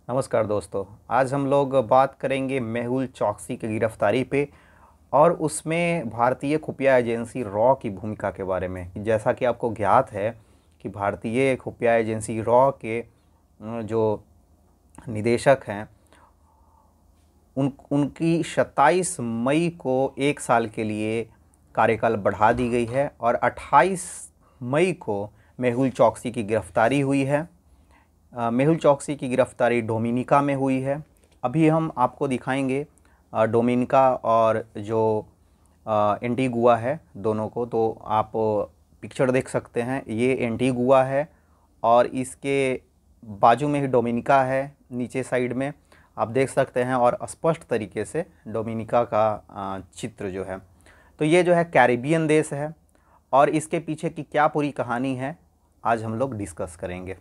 नमस्कार दोस्तों। आज हम लोग बात करेंगे मेहुल चौकसी की गिरफ्तारी पे और उसमें भारतीय खुफिया एजेंसी रॉ की भूमिका के बारे में। जैसा कि आपको ज्ञात है कि भारतीय खुफिया एजेंसी रॉ के जो निदेशक हैं उनकी 27 मई को 1 साल के लिए कार्यकाल बढ़ा दी गई है और 28 मई को मेहुल चौकसी की गिरफ्तारी हुई है। मेहुल चौकसी की गिरफ्तारी डोमिनिका में हुई है। अभी हम आपको दिखाएंगे डोमिनिका और जो एंटीगुआ है दोनों को। तो आप पिक्चर देख सकते हैं, ये एंटीगुआ है और इसके बाजू में ही डोमिनिका है, नीचे साइड में आप देख सकते हैं और स्पष्ट तरीके से डोमिनिका का चित्र जो है। तो ये जो है कैरिबियन देश है और इसके पीछे की क्या पूरी कहानी है आज हम लोग डिस्कस करेंगे।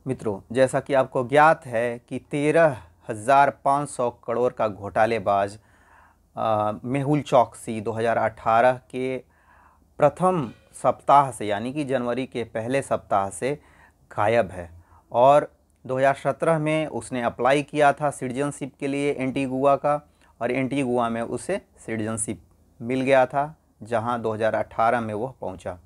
मित्रों, जैसा कि आपको ज्ञात है कि 13,500 करोड़ का घोटालेबाज मेहुल चौकसी 2018 के प्रथम सप्ताह से यानी कि जनवरी के पहले सप्ताह से गायब है और 2017 में उसने अप्लाई किया था सिटीजनशिप के लिए एंटीगुआ का और एंटीगुआ में उसे सिटीजनशिप मिल गया था, जहां 2018 में वह पहुंचा।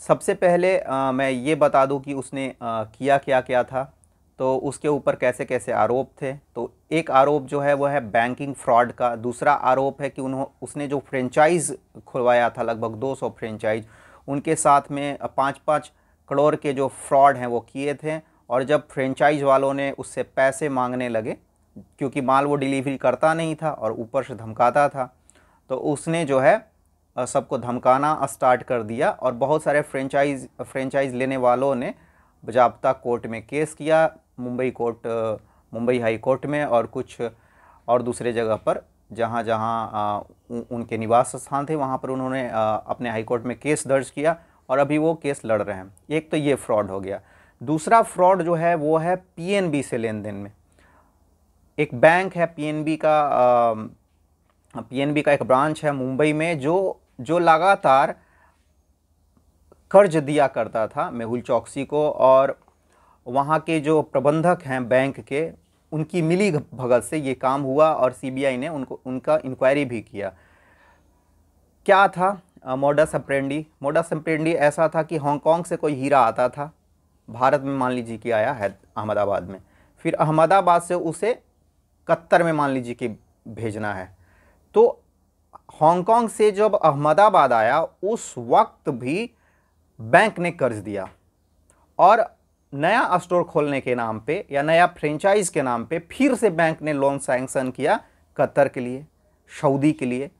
सबसे पहले मैं ये बता दूं कि उसने किया क्या क्या था, तो उसके ऊपर कैसे कैसे आरोप थे। तो एक आरोप जो है वह है बैंकिंग फ्रॉड का। दूसरा आरोप है कि उसने जो फ्रेंचाइज़ खुलवाया था, लगभग 200 फ्रेंचाइज, उनके साथ में 5-5 करोड़ के जो फ्रॉड हैं वो किए थे। और जब फ्रेंचाइज वालों ने उससे पैसे मांगने लगे, क्योंकि माल वो डिलीवरी करता नहीं था और ऊपर से धमकाता था, तो उसने जो है सबको धमकाना स्टार्ट कर दिया और बहुत सारे फ्रेंचाइज लेने वालों ने बजाबता कोर्ट में केस किया, मुंबई हाई कोर्ट में और कुछ और दूसरे जगह पर जहाँ जहाँ उनके निवास स्थान थे वहाँ पर उन्होंने अपने हाई कोर्ट में केस दर्ज किया और अभी वो केस लड़ रहे हैं। एक तो ये फ्रॉड हो गया। दूसरा फ्रॉड जो है वो है पीएनबी से लेन देन में। एक बैंक है पीएनबी का एक ब्रांच है मुंबई में जो लगातार कर्ज दिया करता था मेहुल चौकसी को, और वहाँ के जो प्रबंधक हैं बैंक के, उनकी मिली भगत से ये काम हुआ और सीबीआई ने उनका इंक्वायरी भी किया। क्या था मोडस ऑपरेंडी ऐसा था कि हांगकांग से कोई हीरा आता था भारत में, मान लीजिए कि आया है अहमदाबाद में, फिर अहमदाबाद से उसे कतर में मान लीजिए कि भेजना है। तो हांगकांग से जब अहमदाबाद आया उस वक्त भी बैंक ने कर्ज दिया और नया स्टोर खोलने के नाम पे या नया फ्रेंचाइज के नाम पे फिर से बैंक ने लोन सैंक्शन किया कतर के लिए, सऊदी के लिए।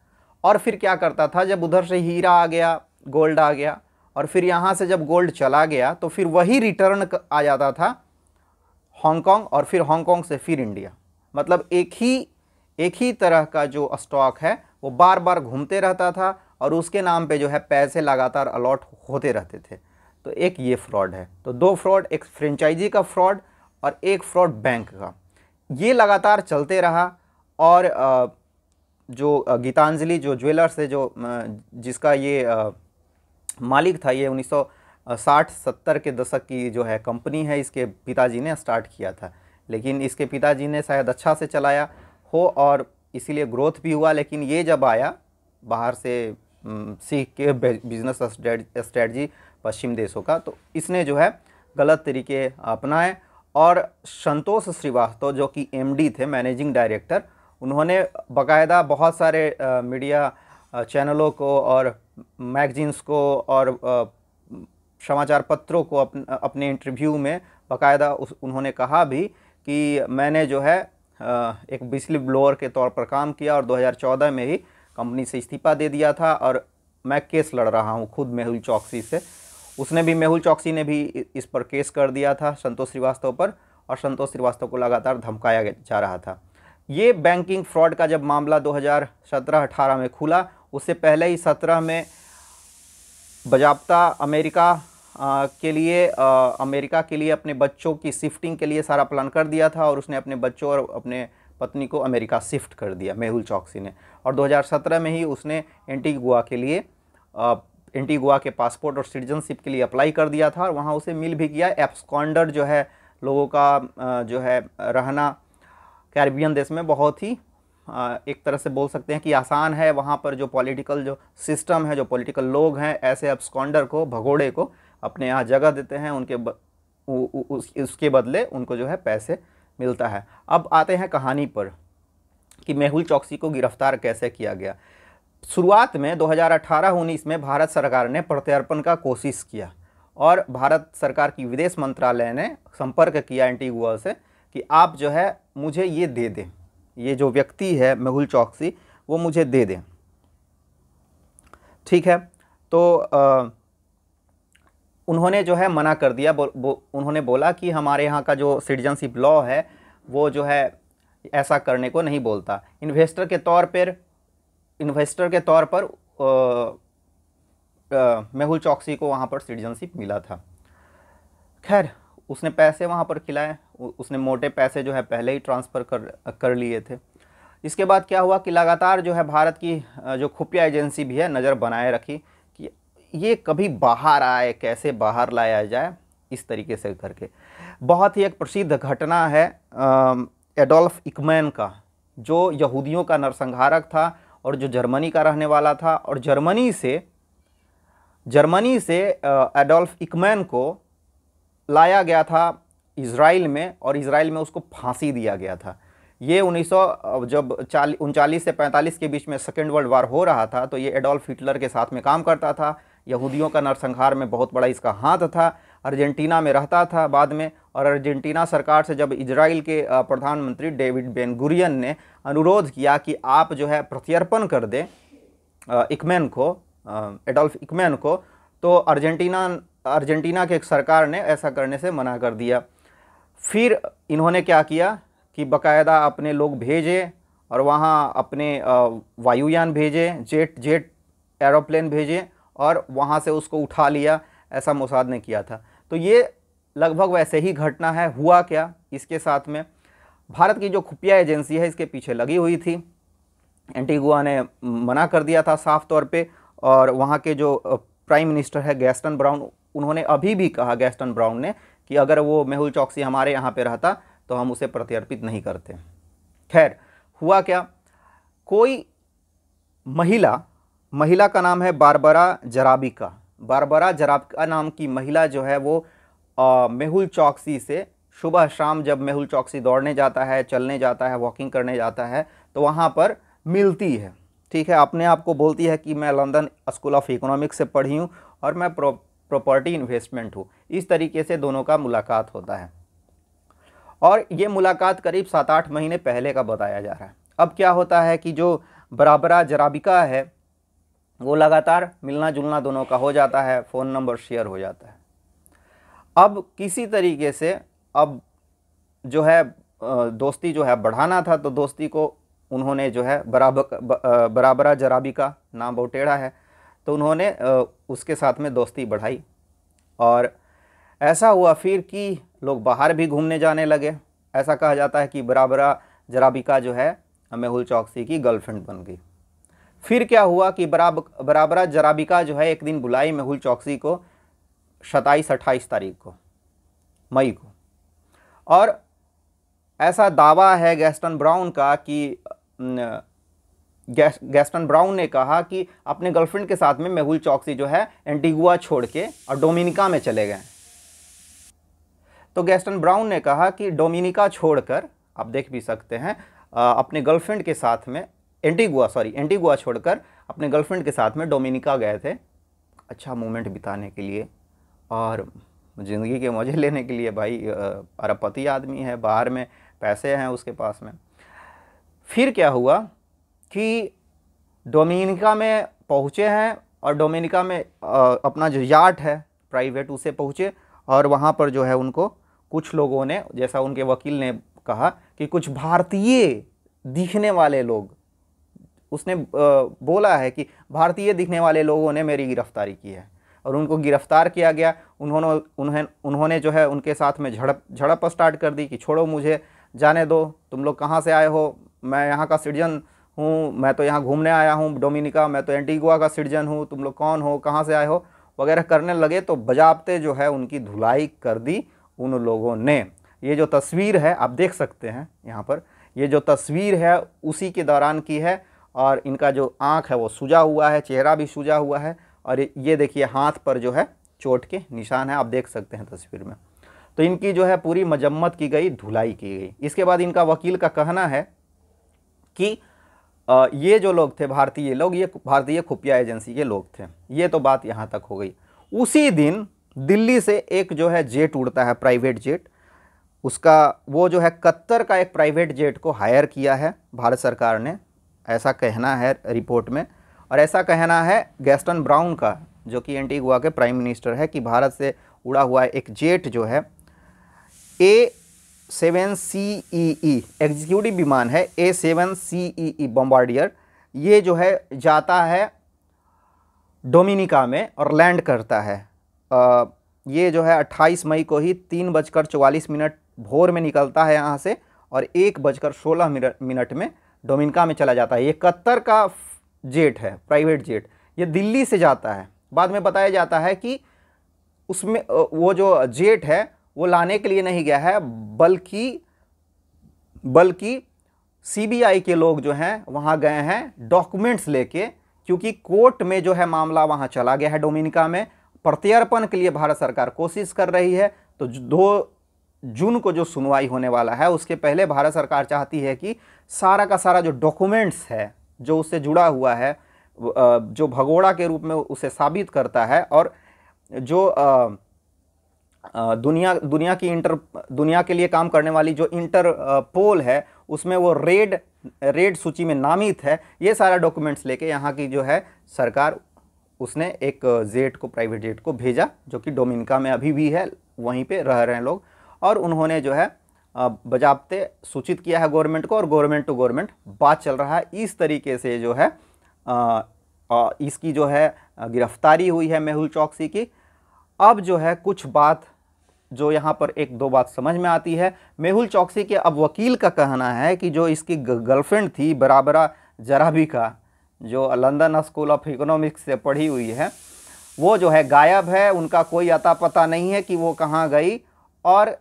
और फिर क्या करता था, जब उधर से हीरा आ गया, गोल्ड आ गया और फिर यहाँ से जब गोल्ड चला गया तो फिर वही रिटर्न आ जाता था हांगकांग और फिर हांगकांग से फिर इंडिया। मतलब एक ही तरह का जो स्टॉक है वो बार बार घूमते रहता था और उसके नाम पे जो है पैसे लगातार अलॉट होते रहते थे। तो एक ये फ्रॉड है। तो दो फ्रॉड, एक फ्रेंचाइजी का फ्रॉड और एक फ्रॉड बैंक का, ये लगातार चलते रहा। और जो गीतांजलि जो ज्वेलर्स है, जो जिसका ये मालिक था, ये 1960-70 के दशक की जो है कंपनी है, इसके पिताजी ने स्टार्ट किया था। लेकिन इसके पिताजी ने शायद अच्छा से चलाया हो और इसीलिए ग्रोथ भी हुआ। लेकिन ये जब आया बाहर से सीख के बिजनेस स्ट्रेटजी पश्चिम देशों का, तो इसने जो है गलत तरीके अपनाए। और संतोष श्रीवास्तव जो कि एमडी थे, मैनेजिंग डायरेक्टर, उन्होंने बाकायदा बहुत सारे मीडिया चैनलों को और मैगजीन्स को और समाचार पत्रों को अपने इंटरव्यू में बाकायदा उन्होंने कहा भी कि मैंने जो है एक बिजली ब्लोअर के तौर पर काम किया और 2014 में ही कंपनी से इस्तीफा दे दिया था और मैं केस लड़ रहा हूं खुद मेहुल चौकसी से। मेहुल चौकसी ने भी इस पर केस कर दिया था संतोष श्रीवास्तव पर और संतोष श्रीवास्तव को लगातार धमकाया जा रहा था। ये बैंकिंग फ्रॉड का जब मामला 2017-18 में खुला, उससे पहले ही 17 में बजाबता अमेरिका के लिए अपने बच्चों की शिफ्टिंग के लिए सारा प्लान कर दिया था और उसने अपने बच्चों और अपने पत्नी को अमेरिका शिफ्ट कर दिया मेहुल चौकसी ने। और 2017 में ही उसने एंटीगुआ के पासपोर्ट और सिटीजनशिप के लिए अप्लाई कर दिया था और वहाँ उसे मिल भी गया। एब्सकॉन्डर जो है लोगों का जो है रहना कैरिबियन देश में बहुत ही एक तरह से बोल सकते हैं कि आसान है। वहाँ पर जो पॉलिटिकल जो सिस्टम है, जो पॉलिटिकल लोग हैं, ऐसे एब्सकॉन्डर को, भगोड़े को अपने यहाँ जगह देते हैं, उसके बदले उनको जो है पैसे मिलता है। अब आते हैं कहानी पर कि मेहुल चौकसी को गिरफ्तार कैसे किया गया। शुरुआत में 2018-19 में भारत सरकार ने प्रत्यर्पण का कोशिश किया और भारत सरकार की विदेश मंत्रालय ने संपर्क किया एंटीगुआ से कि आप जो है मुझे ये दे दें, ये जो व्यक्ति है मेहुल चौकसी वो मुझे दे दें। ठीक है, तो उन्होंने जो है मना कर दिया। उन्होंने बोला कि हमारे यहाँ का जो सिटीजनशिप लॉ है वो जो है ऐसा करने को नहीं बोलता। इन्वेस्टर के तौर पर मेहुल चौकसी को वहाँ पर सिटीजनशिप मिला था। खैर, उसने पैसे वहाँ पर खिलाए, उसने मोटे पैसे जो है पहले ही ट्रांसफ़र कर लिए थे। इसके बाद क्या हुआ कि लगातार जो है भारत की जो खुफिया एजेंसी भी है नज़र बनाए रखी कि ये कभी बाहर आए, कैसे बाहर लाया जाए, इस तरीके से करके। बहुत ही एक प्रसिद्ध घटना है एडोल्फ इकमैन का, जो यहूदियों का नरसंहारक था और जो जर्मनी का रहने वाला था, और जर्मनी से एडोल्फ इकमैन को लाया गया था इज़राइल में, और इज़राइल में उसको फांसी दिया गया था। ये 1939 से 45 के बीच में सेकेंड वर्ल्ड वार हो रहा था, तो ये एडोल्फ हिटलर के साथ में काम करता था। यहूदियों का नरसंहार में बहुत बड़ा इसका हाथ था। अर्जेंटीना में रहता था बाद में, और अर्जेंटीना सरकार से जब इजराइल के प्रधानमंत्री डेविड बेन गुरियन ने अनुरोध किया कि आप जो है प्रत्यर्पण कर दें इकमैन को, एडोल्फ इकमैन को, तो अर्जेंटीना के सरकार ने ऐसा करने से मना कर दिया। फिर इन्होंने क्या किया कि बाकायदा अपने लोग भेजे और वहाँ अपने वायुयान भेजे, जेट एरोप्लेन भेजे और वहाँ से उसको उठा लिया, ऐसा मोसाद ने किया था। तो ये लगभग वैसे ही घटना है। हुआ क्या इसके साथ में, भारत की जो खुफिया एजेंसी है इसके पीछे लगी हुई थी। एंटीगुआ ने मना कर दिया था साफ तौर पे, और वहाँ के जो प्राइम मिनिस्टर है गैस्टन ब्राउन, उन्होंने अभी भी कहा, गैस्टन ब्राउन ने, कि अगर वो मेहुल चौकसी हमारे यहाँ पे रहता तो हम उसे प्रत्यर्पित नहीं करते। खैर, हुआ क्या, कोई महिला का नाम है बारबरा जराबिका। बारबरा जराबिका नाम की महिला जो है वो मेहुल चौकसी से सुबह शाम, जब मेहुल चौकसी दौड़ने जाता है, चलने जाता है, वॉकिंग करने जाता है, तो वहाँ पर मिलती है। ठीक है, अपने आप को बोलती है कि मैं लंदन स्कूल ऑफ इकोनॉमिक्स से पढ़ी हूँ और मैं प्रॉपर्टी इन्वेस्टमेंट हूँ। इस तरीके से दोनों का मुलाकात होता है, और ये मुलाकात करीब 7-8 महीने पहले का बताया जा रहा है। अब क्या होता है कि जो बारबरा जराबिका है वो लगातार मिलना जुलना दोनों का हो जाता है, फ़ोन नंबर शेयर हो जाता है। अब किसी तरीके से अब जो है दोस्ती जो है बढ़ाना था, तो दोस्ती को उन्होंने जो है बारबरा जराबिका, नाम बहुत टेढ़ा है, तो उन्होंने उसके साथ में दोस्ती बढ़ाई, और ऐसा हुआ फिर कि लोग बाहर भी घूमने जाने लगे। ऐसा कहा जाता है कि बारबरा जराबिका जो है मेहुल चौकसी की गर्लफ्रेंड बन गई। फिर क्या हुआ कि बारबरा जराबिका जो है एक दिन बुलाई मेहुल चौकसी को 27-28 तारीख को, मई को, और ऐसा दावा है गैस्टन ब्राउन का कि गैस्टन ब्राउन ने कहा कि अपने गर्लफ्रेंड के साथ में मेहुल चौकसी जो है एंटीगुआ छोड़ के और डोमिनिका में चले गए। तो गैस्टन ब्राउन ने कहा कि डोमिनिका छोड़कर, आप देख भी सकते हैं, अपने गर्लफ्रेंड के साथ में एंटीगुआ छोड़कर अपने गर्लफ्रेंड के साथ में डोमिनिका गए थे, अच्छा मोमेंट बिताने के लिए और ज़िंदगी के मज़े लेने के लिए। भाई अरबपति आदमी है, बाहर में पैसे हैं उसके पास में। फिर क्या हुआ कि डोमिनिका में पहुँचे हैं, और डोमिनिका में अपना जो याट है प्राइवेट, उसे पहुँचे, और वहाँ पर जो है उनको कुछ लोगों ने, जैसा उनके वकील ने कहा कि कुछ भारतीय दिखने वाले लोग, उसने बोला है कि भारतीय दिखने वाले लोगों ने मेरी गिरफ्तारी की है, और उनको गिरफ्तार किया गया। उन्होंने जो है उनके साथ में झड़प स्टार्ट कर दी कि छोड़ो मुझे, जाने दो, तुम लोग कहाँ से आए हो, मैं यहाँ का सिटीजन हूँ, मैं तो यहाँ घूमने आया हूँ डोमिनिका, मैं तो एंटीगुआ का सिटीजन हूँ, तुम लोग कौन हो, कहाँ से आए हो वगैरह करने लगे। तो बजाबते जो है उनकी धुलाई कर दी उन लोगों ने। ये जो तस्वीर है आप देख सकते हैं यहाँ पर, ये जो तस्वीर है उसी के दौरान की है। और इनका जो आँख है वो सूजा हुआ है, चेहरा भी सूजा हुआ है, और ये देखिए हाथ पर जो है चोट के निशान है, आप देख सकते हैं तस्वीर में। तो इनकी जो है पूरी मजम्मत की गई, धुलाई की गई। इसके बाद इनका वकील का कहना है कि ये जो लोग थे भारतीय लोग, ये भारतीय खुफिया एजेंसी के लोग थे। ये तो बात यहाँ तक हो गई। उसी दिन दिल्ली से एक जो है जेट उड़ता है, प्राइवेट जेट, उसका वो जो है कतर का एक प्राइवेट जेट को हायर किया है भारत सरकार ने, ऐसा कहना है रिपोर्ट में। और ऐसा कहना है गैस्टन ब्राउन का, जो कि एंटीगुआ के प्राइम मिनिस्टर है, कि भारत से उड़ा हुआ एक जेट जो है A7CEE एग्जीक्यूटिव विमान है, A7CEE बॉम्बार्डियर, ये जो है जाता है डोमिनिका में और लैंड करता है। ये जो है 28 मई को ही 3:44 भोर में निकलता है यहाँ से, और 1:16 में डोमिनिका में चला जाता है। ये कतर का जेट है, प्राइवेट जेट, ये दिल्ली से जाता है। बाद में बताया जाता है कि उसमें वो जो जेट है वो लाने के लिए नहीं गया है, बल्कि सीबीआई के लोग जो हैं वहाँ गए हैं डॉक्यूमेंट्स लेके, क्योंकि कोर्ट में जो है मामला वहाँ चला गया है डोमिनिका में। प्रत्यर्पण के लिए भारत सरकार कोशिश कर रही है। तो 2 जून को जो सुनवाई होने वाला है, उसके पहले भारत सरकार चाहती है कि सारा का सारा जो डॉक्यूमेंट्स है जो उससे जुड़ा हुआ है, जो भगोड़ा के रूप में उसे साबित करता है, और जो दुनिया के लिए काम करने वाली जो इंटरपोल है उसमें वो रेड सूची में नामित है, ये सारा डॉक्यूमेंट्स लेके यहाँ की जो है सरकार, उसने एक जेट को, प्राइवेट जेट को भेजा, जो कि डोमिनिका में अभी भी है, वहीं पे रह रहे हैं लोग। और उन्होंने जो है बजाबते सूचित किया है गवर्नमेंट को, और गवर्नमेंट टू गवर्नमेंट बात चल रहा है। इस तरीके से जो है इसकी जो है गिरफ्तारी हुई है मेहुल चौकसी की। अब जो है कुछ बात जो यहाँ पर 1-2 बात समझ में आती है। मेहुल चौकसी के अब वकील का कहना है कि जो इसकी गर्लफ्रेंड थी बराबरा जराबिका, जो लंदन स्कूल ऑफ इकोनॉमिक्स से पढ़ी हुई है, वो जो है गायब है, उनका कोई अता पता नहीं है कि वो कहाँ गई। और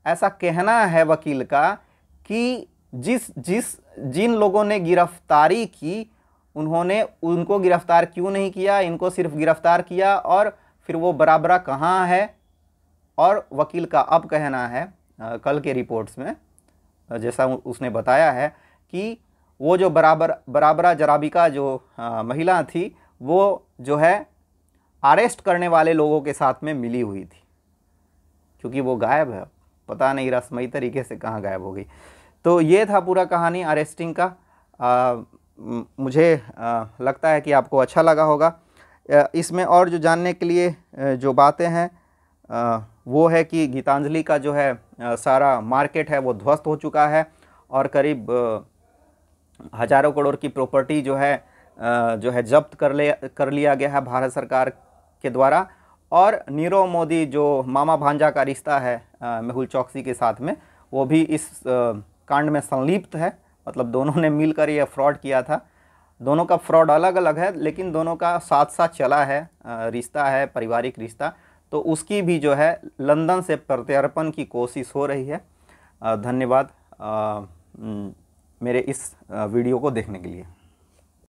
ऐसा कहना है वकील का कि जिन लोगों ने गिरफ्तारी की, उन्होंने उनको गिरफ्तार क्यों नहीं किया, इनको सिर्फ गिरफ्तार किया, और फिर वो बराबरा कहाँ है। और वकील का अब कहना है कल के रिपोर्ट्स में, जैसा उसने बताया है, कि वो जो बराबरा जराबिका जो महिला थी, वो जो है अरेस्ट करने वाले लोगों के साथ में मिली हुई थी, क्योंकि वो गायब है, पता नहीं रस्मी तरीके से कहाँ गायब हो गई। तो ये था पूरा कहानी अरेस्टिंग का। मुझे लगता है कि आपको अच्छा लगा होगा। इसमें और जो जानने के लिए जो बातें हैं वो है कि गीतांजलि का जो है सारा मार्केट है वो ध्वस्त हो चुका है, और करीब हज़ारों करोड़ की प्रॉपर्टी जो है जब्त कर लिया गया है भारत सरकार के द्वारा। और नीरव मोदी जो मामा भांजा का रिश्ता है मेहुल चौकसी के साथ में, वो भी इस कांड में संलिप्त है। मतलब दोनों ने मिलकर ये फ्रॉड किया था। दोनों का फ्रॉड अलग अलग है, लेकिन दोनों का साथ साथ चला है, रिश्ता है, पारिवारिक रिश्ता। तो उसकी भी जो है लंदन से प्रत्यर्पण की कोशिश हो रही है। धन्यवाद मेरे इस वीडियो को देखने के लिए।